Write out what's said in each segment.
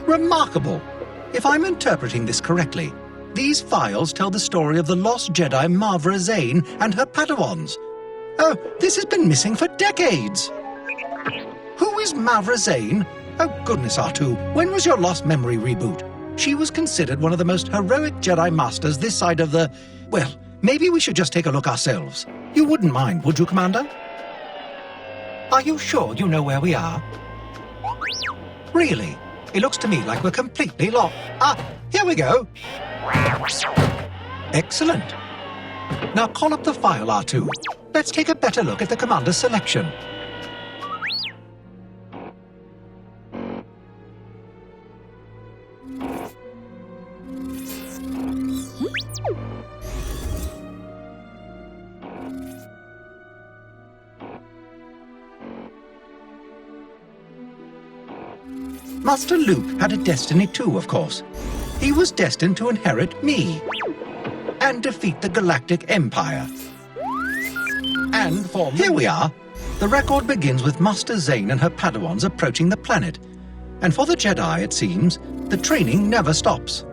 Remarkable! If I'm interpreting this correctly, these files tell the story of the lost Jedi Mavra Zane and her Padawans. Oh, this has been missing for decades! Who is Mavra Zane? Oh goodness, R2, when was your Lost Memory reboot? She was considered one of the most heroic Jedi Masters this side of the... Well, maybe we should just take a look ourselves. You wouldn't mind, would you, Commander? Are you sure you know where we are? Really? It looks to me like we're completely lost. Ah, here we go. Excellent. Now call up the file, R2. Let's take a better look at the Commander's selection. Master Luke had a destiny too, of course. He was destined to inherit me and defeat the Galactic Empire. And here we are. The record begins with Master Zane and her Padawans approaching the planet. And for the Jedi, it seems, the training never stops.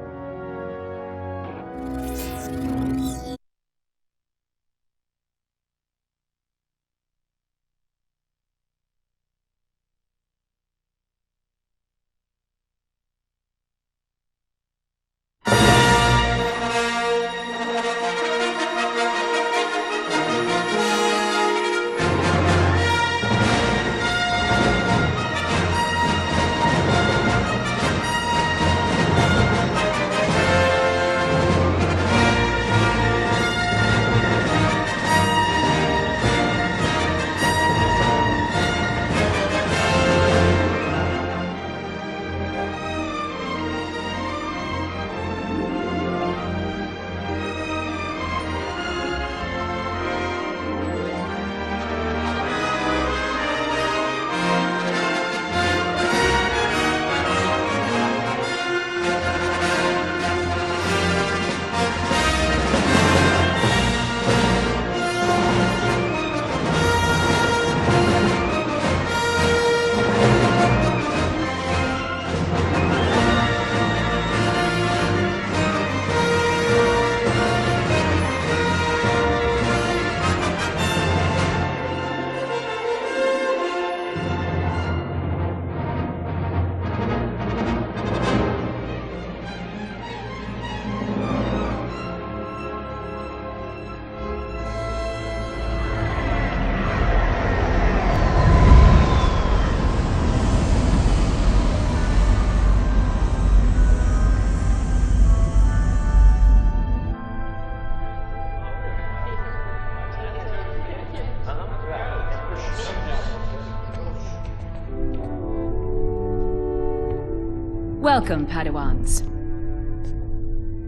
Welcome, Padawans.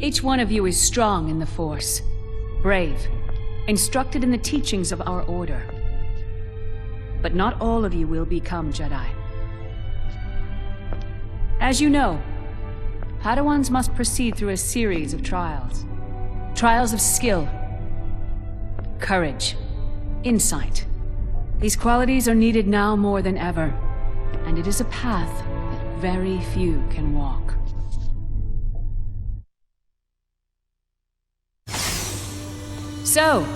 Each one of you is strong in the Force, brave, instructed in the teachings of our order. But not all of you will become Jedi. As you know, Padawans must proceed through a series of trials. Trials of skill, courage, insight. These qualities are needed now more than ever, and it is a path that very few can walk. So,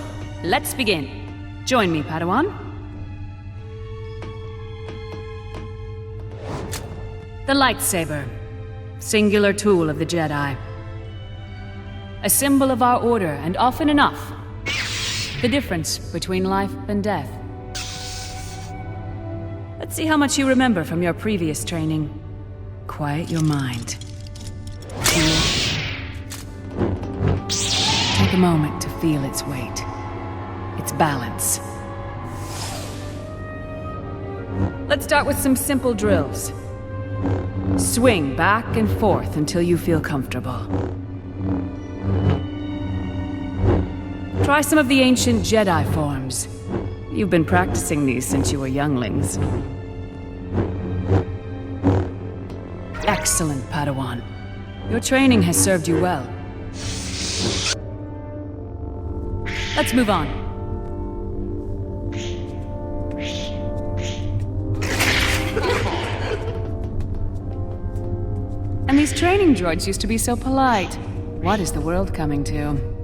let's begin. Join me, Padawan. The lightsaber, singular tool of the Jedi. A symbol of our order, and often enough, the difference between life and death. Let's see how much you remember from your previous training. Quiet your mind. Take a moment to feel its weight, its balance. Let's start with some simple drills. Swing back and forth until you feel comfortable. Try some of the ancient Jedi forms. You've been practicing these since you were younglings. Excellent, Padawan. Your training has served you well. Let's move on. training droids used to be so polite. What is the world coming to?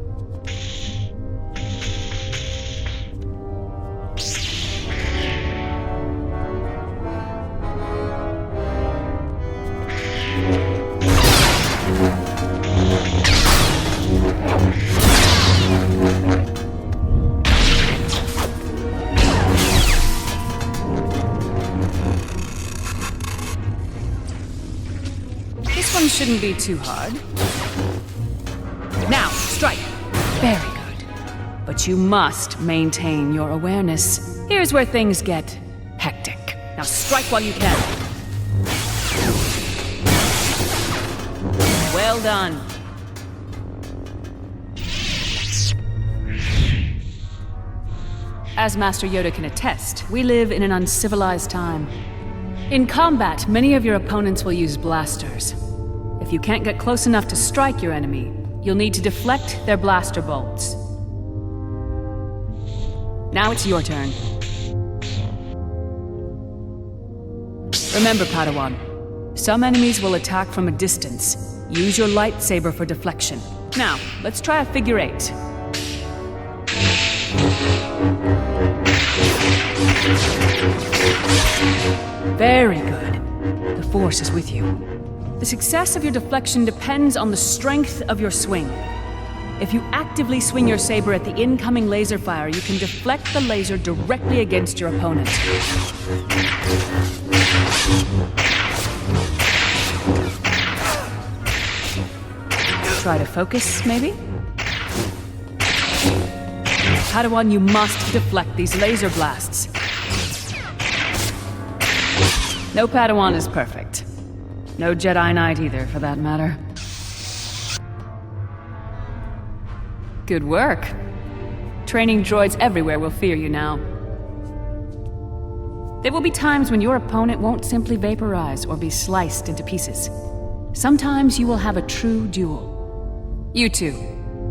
Shouldn't be too hard. Now, strike. Very good. But you must maintain your awareness. Here's where things get hectic. Now strike while you can. Well done. As Master Yoda can attest, we live in an uncivilized time. In combat, many of your opponents will use blasters. If you can't get close enough to strike your enemy, you'll need to deflect their blaster bolts. Now it's your turn. Remember, Padawan, some enemies will attack from a distance. Use your lightsaber for deflection. Now, let's try a figure 8. Very good. The Force is with you. The success of your deflection depends on the strength of your swing. If you actively swing your saber at the incoming laser fire, you can deflect the laser directly against your opponent. Try to focus, maybe? Padawan, you must deflect these laser blasts. No Padawan is perfect. No Jedi Knight either, for that matter. Good work. Training droids everywhere will fear you now. There will be times when your opponent won't simply vaporize or be sliced into pieces. Sometimes you will have a true duel. You two,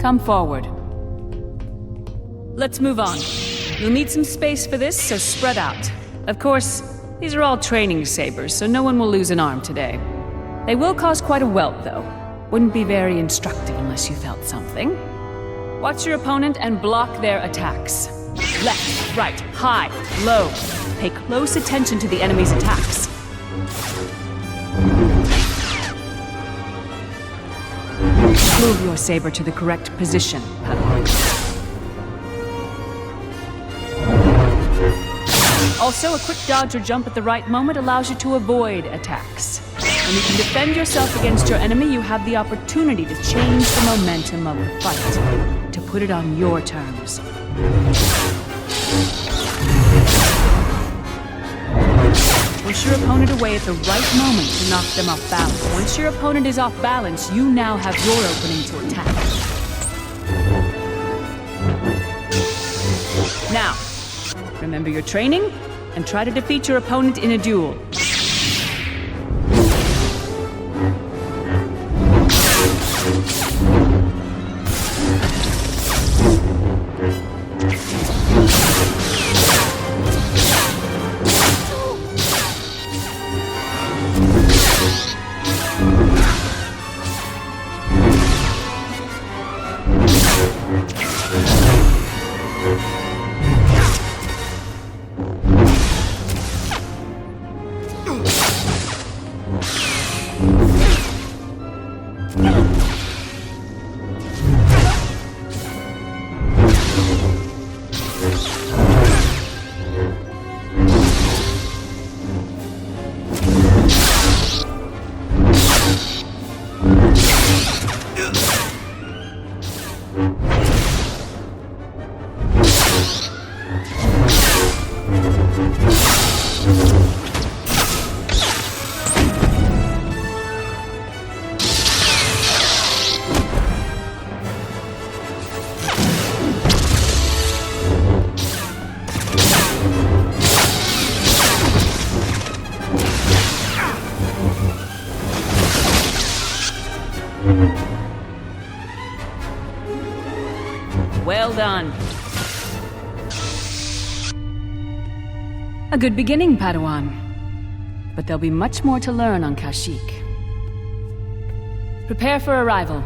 come forward. Let's move on. You'll need some space for this, so spread out. Of course, these are all training sabers, so no one will lose an arm today. They will cause quite a welt, though. Wouldn't be very instructive unless you felt something. Watch your opponent and block their attacks. Left, right, high, low. Pay close attention to the enemy's attacks. Move your saber to the correct position, Padawan. Also, a quick dodge or jump at the right moment allows you to avoid attacks. When you can defend yourself against your enemy, you have the opportunity to change the momentum of the fight, to put it on your terms. Push your opponent away at the right moment to knock them off balance. Once your opponent is off balance, you now have your opening to attack. Now, remember your training, and try to defeat your opponent in a duel. Well done. A good beginning, Padawan. But there'll be much more to learn on Kashyyyk. Prepare for arrival.